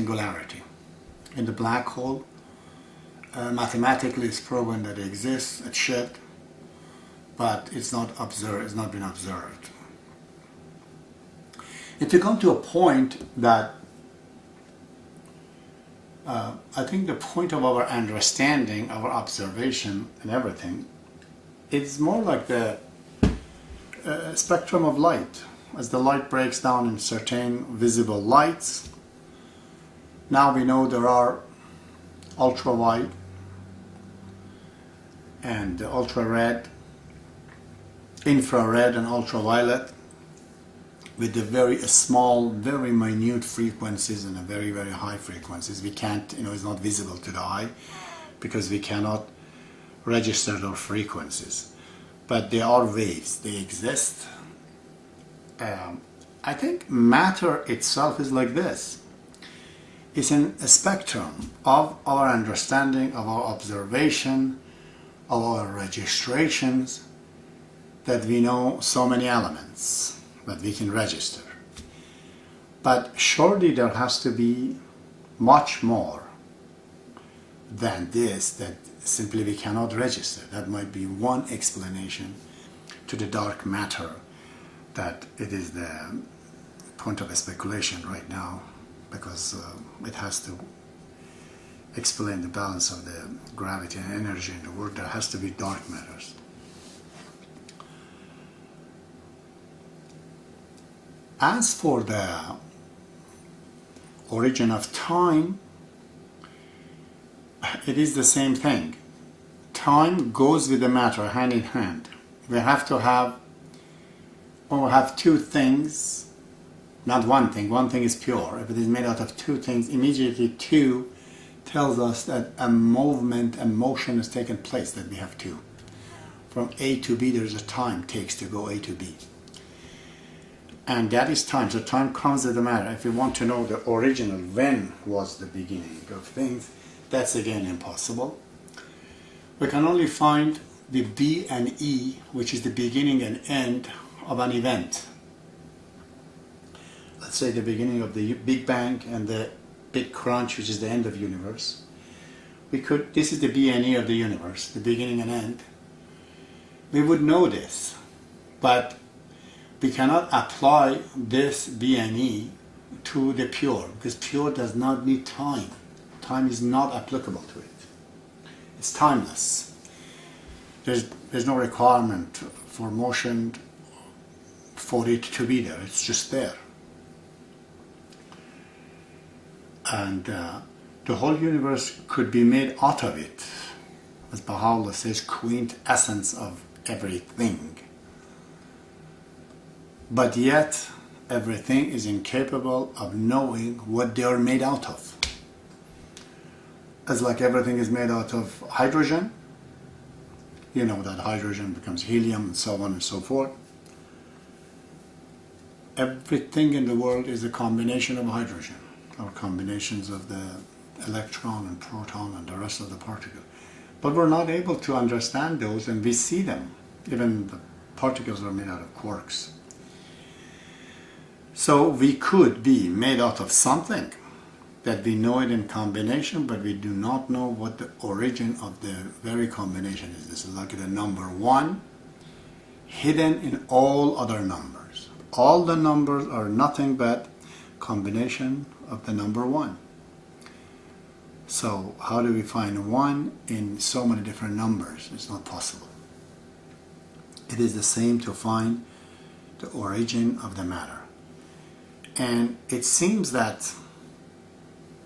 singularity. In the black hole, mathematically it's proven that it exists, it should, but it's not observed, it's not been observed. If you come to a point that I think the point of our understanding, our observation and everything, it's more like the spectrum of light. As the light breaks down in certain visible lights, now we know there are ultraviolet and ultra-red, infrared and ultraviolet, with the very small, very minute frequencies and a very, very high frequencies. We can't, it's not visible to the eye because we cannot register those frequencies. But they are waves, they exist. I think matter itself is like this. It's in a spectrum of our understanding, of our observation, of our registrations, that we know so many elements that we can register. But surely there has to be much more than this that simply we cannot register. That might be one explanation to the dark matter, that it is the point of speculation right now, because it has to explain the balance of the gravity and energy in the world. There has to be dark matters. As for the origin of time, it is the same thing. Time goes with the matter hand in hand. We have to have two things, not one thing. One thing is pure. If it is made out of two things, immediately two tells us that a movement, a motion has taken place, that we have two. From A to B, there's a time it takes to go A to B. And that is time. So time comes with the matter. If you want to know the original, when was the beginning of things, that's again impossible. We can only find the B and E, which is the beginning and end of an event. Let's say the beginning of the Big Bang and the Big Crunch, which is the end of the universe. This is the B and E of the universe, the beginning and end. We would know this, but we cannot apply this B and E to the pure, because pure does not need time. Time is not applicable to it. It's timeless. There's no requirement for motion for it to be there. It's just there. And the whole universe could be made out of it. As Baha'u'llah says, quintessence of everything. But yet, everything is incapable of knowing what they are made out of. As like everything is made out of hydrogen, you know that hydrogen becomes helium and so on and so forth. Everything in the world is a combination of hydrogen, or combinations of the electron and proton and the rest of the particle. But we're not able to understand those, and we see them. Even the particles are made out of quarks. So we could be made out of something that we know it in combination, but we do not know what the origin of the very combination is. This is like the number 1 hidden in all other numbers. All the numbers are nothing but combination of the number 1. So how do we find 1 in so many different numbers? It's not possible. It is the same to find the origin of the matter. And it seems that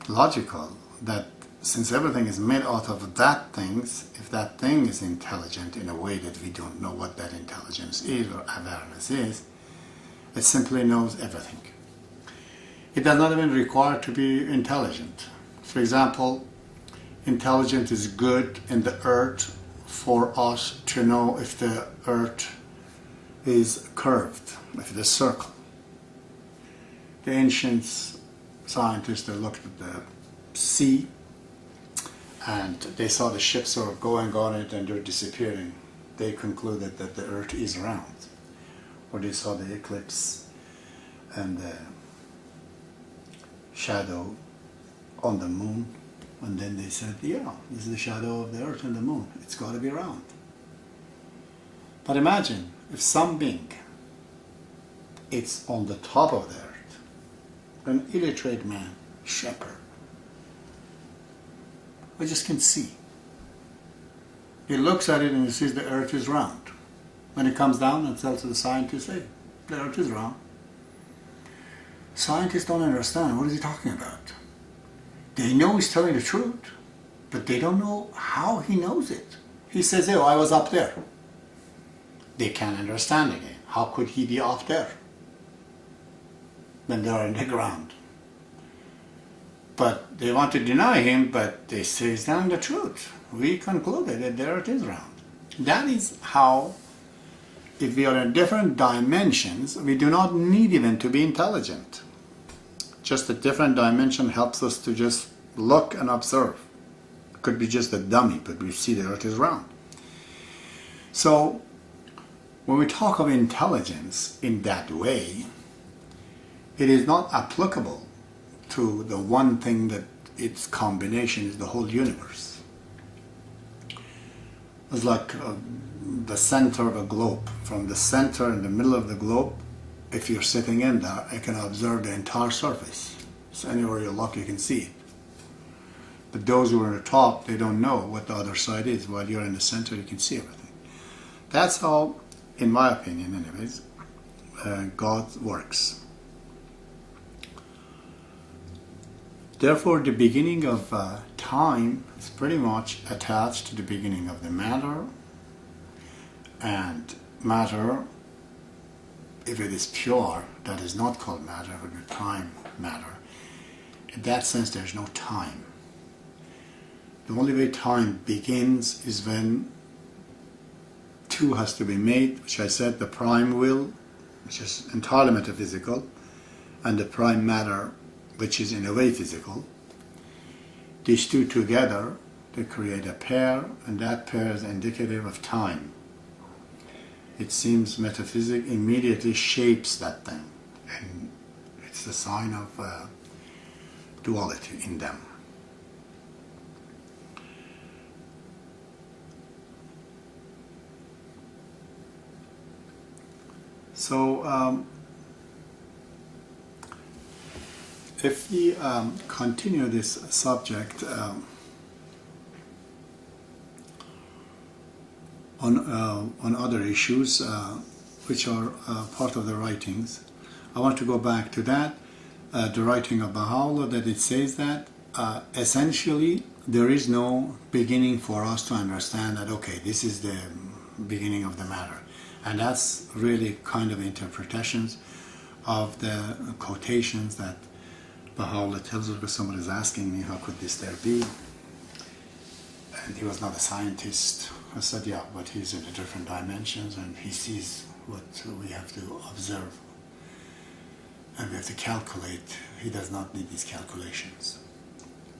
logical that since everything is made out of that things, if that thing is intelligent in a way that we don't know what that intelligence is or awareness is, it simply knows everything. It does not even require to be intelligent. For example, intelligence is good in the earth for us to know if the earth is curved, if it is circle. The ancient scientists, they looked at the sea and they saw the ships were going on it and they're disappearing. They concluded that the earth is round. Or they saw the eclipse and the shadow on the moon, and then they said, yeah, this is the shadow of the earth and the moon. It's got to be round. But imagine if some being, it's on the top of the earth, an illiterate man, shepherd, I just can see. He looks at it and he sees the earth is round. When he comes down and tells the scientists, hey, the earth is round. Scientists don't understand. What is he talking about? They know he's telling the truth, but they don't know how he knows it. He says, oh, I was up there. They can't understand again. How could he be up there when they are in the ground? But they want to deny him, but they say he's telling the truth. We concluded that the earth is round. That is how, if we are in different dimensions, we do not need even to be intelligent. Just a different dimension helps us to just look and observe. It could be just a dummy, but we see the earth is round. So, when we talk of intelligence in that way, it is not applicable to the one thing that its combination is the whole universe. It's like the center of a globe. From the center in the middle of the globe, if you're sitting in there, you can observe the entire surface. So anywhere you look, you can see it. But those who are at the top, they don't know what the other side is. While you're in the center, you can see everything. That's how, in my opinion anyways, God works. Therefore, the beginning of time is pretty much attached to the beginning of the matter, and matter, if it is pure, that is not called matter, it would be prime matter. In that sense, there's no time. The only way time begins is when two has to be made, which I said, the prime will, which is entirely metaphysical, and the prime matter, which is in a way physical. These two together, they create a pair, and that pair is indicative of time. It seems metaphysics immediately shapes that thing, and it's a sign of duality in them. So, if we continue this subject on other issues which are part of the writings, I want to go back to that, the writing of Baha'u'llah, that it says that essentially there is no beginning for us to understand that, okay, this is the beginning of the matter. And that's really kind of interpretations of the quotations that Baha'u'llah tells us, because somebody is asking me, how could this there be? And he was not a scientist. I said, yeah, but he's in the different dimensions and he sees what we have to observe. And we have to calculate. He does not need these calculations.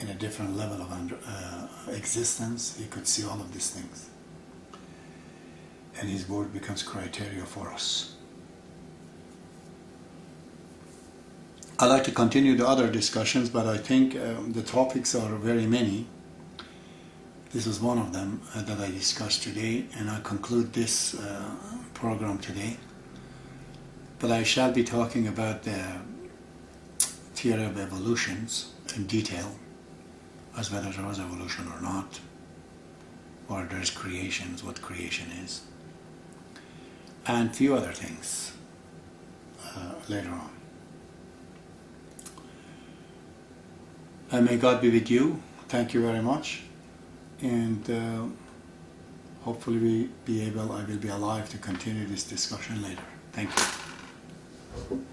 In a different level of existence, he could see all of these things. And his word becomes criteria for us. I'd like to continue the other discussions, but I think the topics are very many. This is one of them that I discussed today, and I conclude this program today. But I shall be talking about the theory of evolutions in detail, as whether there was evolution or not, or there's creations, what creation is, and a few other things later on. And may God be with you. Thank you very much. And hopefully I will be alive to continue this discussion later. Thank you.